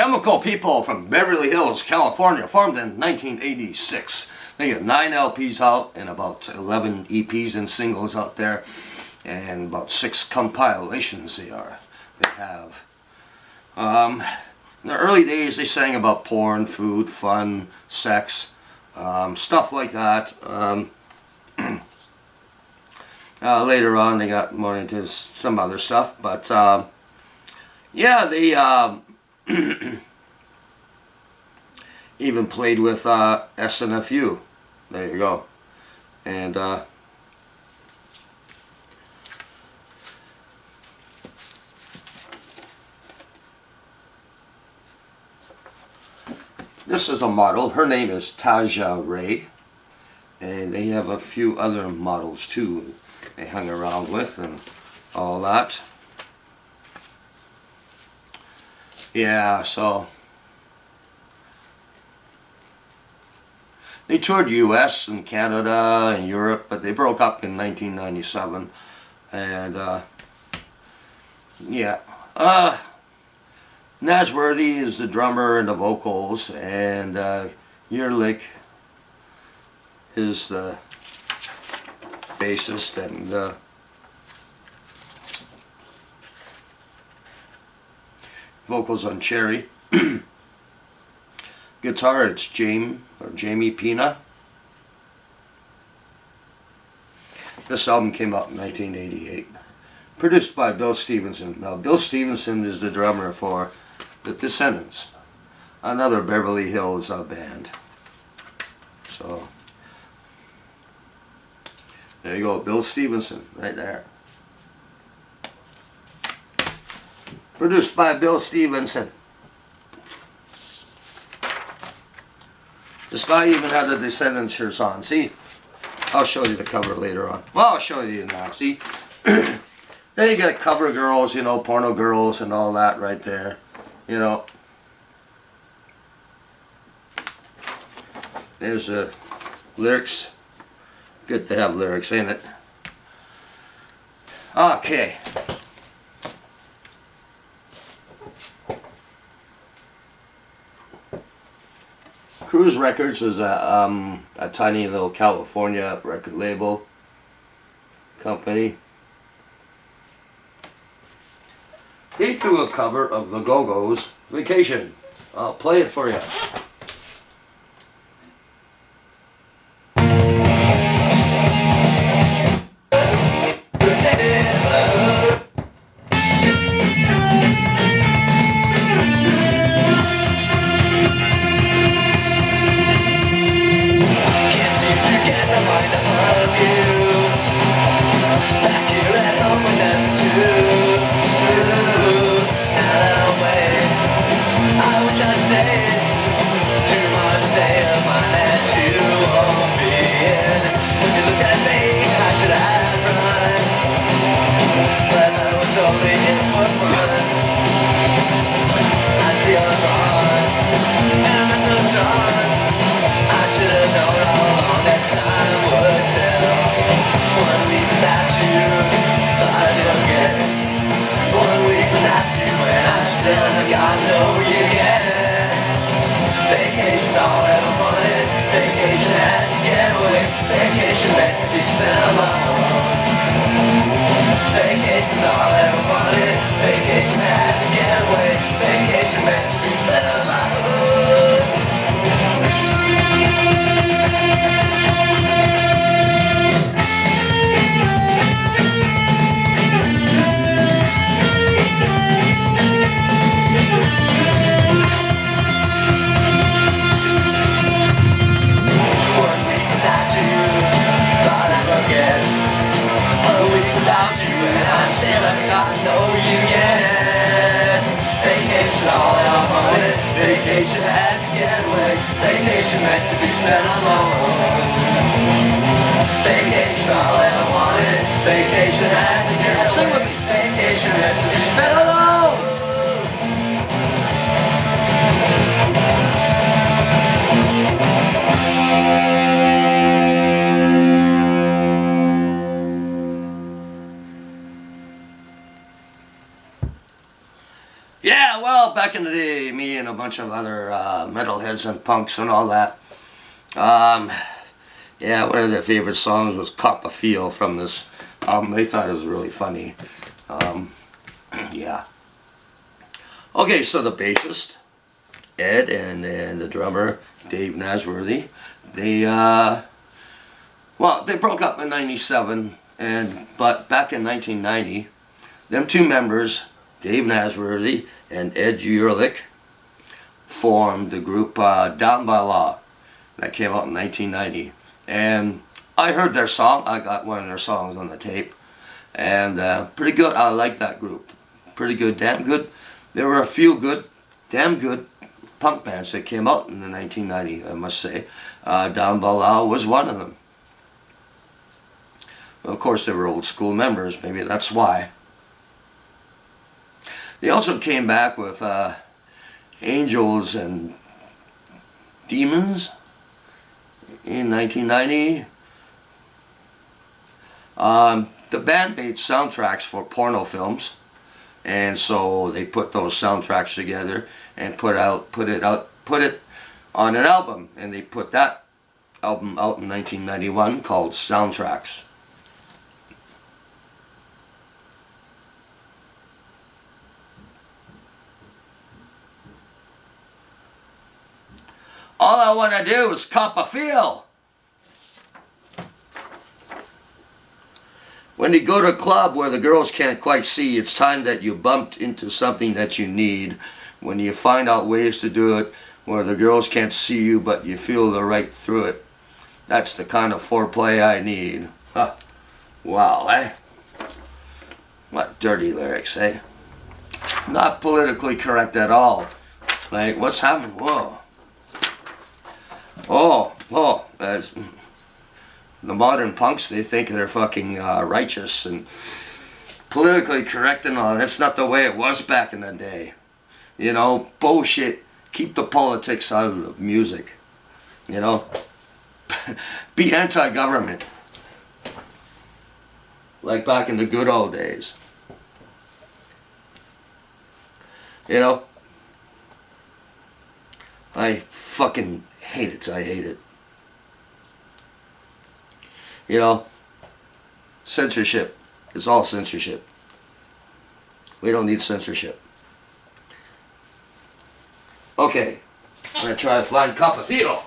Chemical People from Beverly Hills, California, formed in 1986. They got 9 LPs out and about 11 EPs and singles out there, and about 6 compilations they have. In the early days they sang about porn, food, fun, sex, stuff like that. Later on they got more into some other stuff, but yeah, they even played with SNFU. There you go. And this is a model. Her name is Taja Ray, and they have a few other models too they hung around with and all that. Yeah, so they toured US and Canada and Europe, but they broke up in 1997. And yeah, Nasworthy is the drummer and the vocals, and Yearlick is the bassist, and vocals on Cherry. Guitar, it's Jamie Pina. This album came out in 1988. Produced by Bill Stevenson. Now, Bill Stevenson is the drummer for The Descendants, another Beverly Hills band. So, there you go, Bill Stevenson, right there. Produced by Bill Stevenson. This guy even had the Descendants shirts on. See? I'll show you the cover later on. Well, I'll show you now. See? Then you got cover girls, you know, porno girls and all that right there. You know. There's the lyrics. Good to have lyrics, ain't it? Okay. Cruise Records is a tiny little California record label company. They do a cover of the GoGos Vacation. I'll play it for you. Vacation had to get away. Vacation meant to be spent alone. Vacation all I wanted. Vacation had to get away. Sing with me. Vacation had to be spent alone. Yeah, well, back in the day, me and a bunch of other metalheads and punks and all that. Um, yeah, one of their favorite songs was "Cop a Feel" from this album. They thought it was really funny. Um, yeah. Okay, so the bassist Ed and the drummer Dave Nasworthy, they well, they broke up in '97, but back in 1990, them two members, Dave Nasworthy and Ed Urlich, formed the group Down by Law that came out in 1990. And I heard their song. I got one of their songs on the tape, and pretty good. I like that group. Pretty good, damn good. There were a few good, damn good punk bands that came out in the 1990, I must say. Down by Law was one of them. Of course, they were old school members. Maybe that's why. They also came back with Angels and Demons in 1990. The band made soundtracks for porno films, and so they put those soundtracks together and put it on an album, and they put that album out in 1991 called Soundtracks. All I want to do is cop a feel. When you go to a club where the girls can't quite see, it's time that you bumped into something that you need. When you find out ways to do it where the girls can't see you but you feel the right through it. That's the kind of foreplay I need. Huh. Wow, eh? What dirty lyrics, eh? Not politically correct at all. Like, what's happening? Whoa. As the modern punks, they think they're fucking righteous and politically correct and all. That's not the way it was back in the day. You know, bullshit. Keep the politics out of the music. You know, be anti-government. Like back in the good old days. You know, I fucking hate it. I hate it. You know, censorship is all censorship. We don't need censorship. Okay, I'm going to try to find Cop a Feel.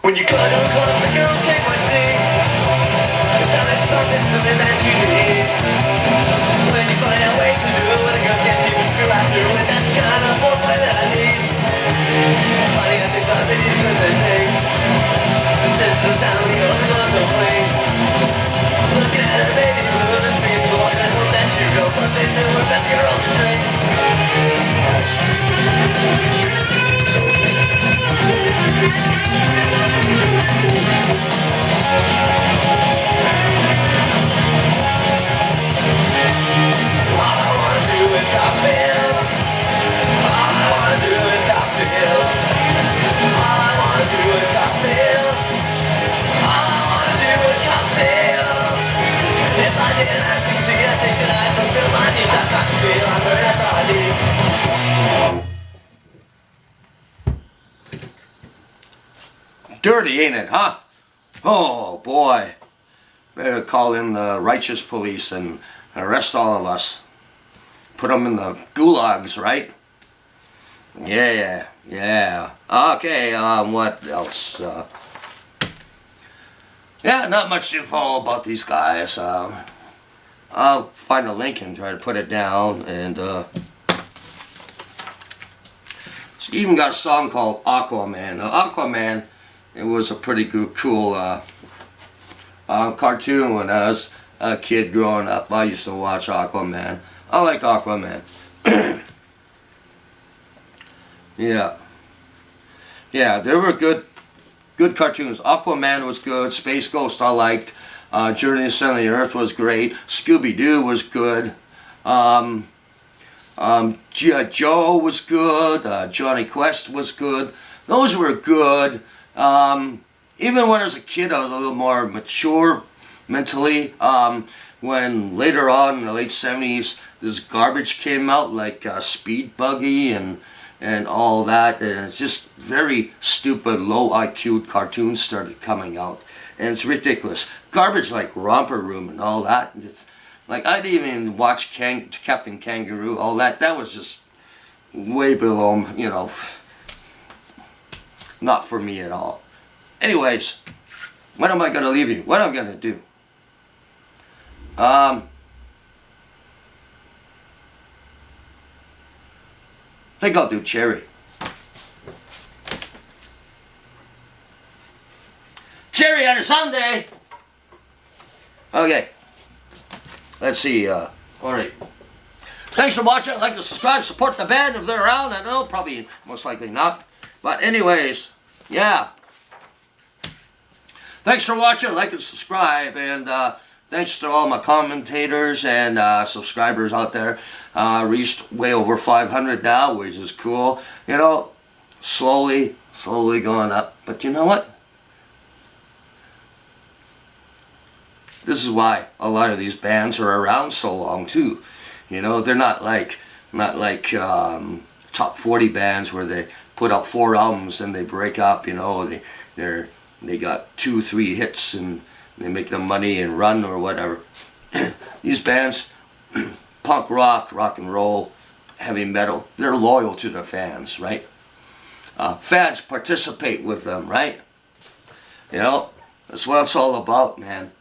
When you cut the girls take my seat. It's how it's something that you need. When you find out ways to do it, when a girl can't see what's true after it, that's the kind of foreplay that I need. Funny that they find videos when they sing. This is the town we go to love the wing. Looking at her baby blue and dreams for one, I hope that you go, but they know we're back here on the string. Dirty, ain't it, huh? Oh, boy. Better call in the righteous police and arrest all of us. Put them in the gulags, right? Yeah. Okay, what else? Yeah, not much info about these guys. I'll find a link and try to put it down. And it's even got a song called Aquaman. Now, Aquaman, it was a pretty cool cartoon when I was a kid growing up. I used to watch Aquaman. I liked Aquaman. Yeah, they were good cartoons. Aquaman was good. Space Ghost I liked. Journey to the Center of the Earth was great. Scooby-Doo was good. G.I. Joe was good. Johnny Quest was good. Those were good. Even when I was a kid, I was a little more mature mentally. When later on in the late 70s, this garbage came out like Speed Buggy and all that, and it's just very stupid, low IQ cartoons started coming out, and it's ridiculous. Garbage like Romper Room and all that. It's like, I didn't even watch Captain Kangaroo, all that. That was just way below, you know, not for me at all. Anyways, when am I going to leave you? What am I going to do? I think I'll do Cherry. Cherry on a Sunday! Okay. Let's see, alright. Thanks for watching. Like to subscribe, support the band if they're around. I don't know, probably, most likely not. But anyways, yeah. Thanks for watching. Like and subscribe. And thanks to all my commentators and subscribers out there. Reached way over 500 now, which is cool. You know, slowly going up. But you know what? This is why a lot of these bands are around so long too. You know, they're not like top 40 bands where they put out 4 albums and they break up. You know, they got 2-3 hits and they make the money and run or whatever. These bands, punk rock, rock and roll, heavy metal, they're loyal to their fans, right? Fans participate with them, right? You know, that's what it's all about, man.